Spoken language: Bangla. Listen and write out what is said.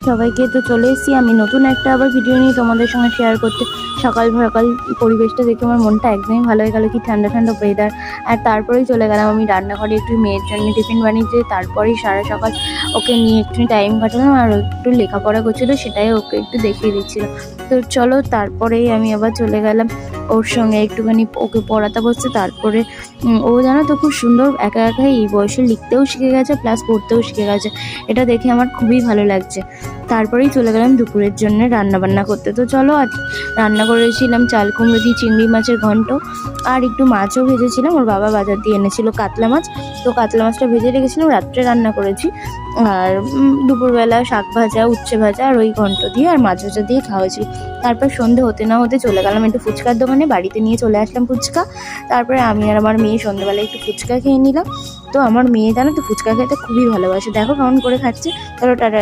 সবাইকে। তো চলে এসেছি আমি নতুন একটা আবার ভিডিও নিয়ে তোমাদের সঙ্গে শেয়ার করতে। সকাল সকাল পরিবেশটা দেখে আমার মনটা একদমই ভালো হয়ে গেল, কি ঠান্ডা ঠান্ডা ওয়েদার। আর তারপরেই চলে গেলাম আমি রান্নাঘরে একটু মেয়ের জন্য টিফিন বানিয়েছি। তারপরেই সারা সকাল ওকে নিয়ে একটু টাইম কাটালাম, আর একটু লেখাপড়া করছিল সেটাই ওকে একটু দেখিয়ে দিচ্ছিল। তো চলো তারপরেই আমি আবার চলে গেলাম ওর সঙ্গে একটুখানি ওকে পড়াতে বসছে। তারপরে ও জানো তো খুব সুন্দর একা একা এই বয়সে লিখতেও শিখে গেছে, প্লাস পড়তেও শিখে গেছে। এটা দেখে আমার খুবই ভালো লাগছে। তারপরেই চলে গেলাম দুপুরের জন্য রান্না বান্না করতে। তো চলো আজ রান্না করেছিলাম চাল কুমড়ো দিয়ে চিংড়ি মাছের ঘন্ট, আর একটু মাছও ভেজেছিলাম। ওর বাবা বাজার দিয়ে এনেছিল কাতলা মাছ, তো কাতলা মাছটা ভেজে রেখেছিলাম, রাত্রে রান্না করেছি। আর দুপুরবেলা শাক ভাজা, উচ্ছে ভাজা, আর ওই ঘন্ট দিয়ে আর মাছ ভাজা দিয়ে খাওয়া হয়েছিল। তারপর সন্ধে হতে না হতে চলে গেলাম একটু ফুচকার দোকানে, বাড়িতে নিয়ে চলে আসলাম ফুচকা। তারপরে আমি আর আমার মেয়ে সন্ধ্যেবেলা একটু ফুচকা খেয়ে নিলাম। তো আমার মেয়ে জানো তো ফুচকা খেতে খুবই ভালোবাসে, দেখো কেমন করে খাচ্ছে। চলো টাটা।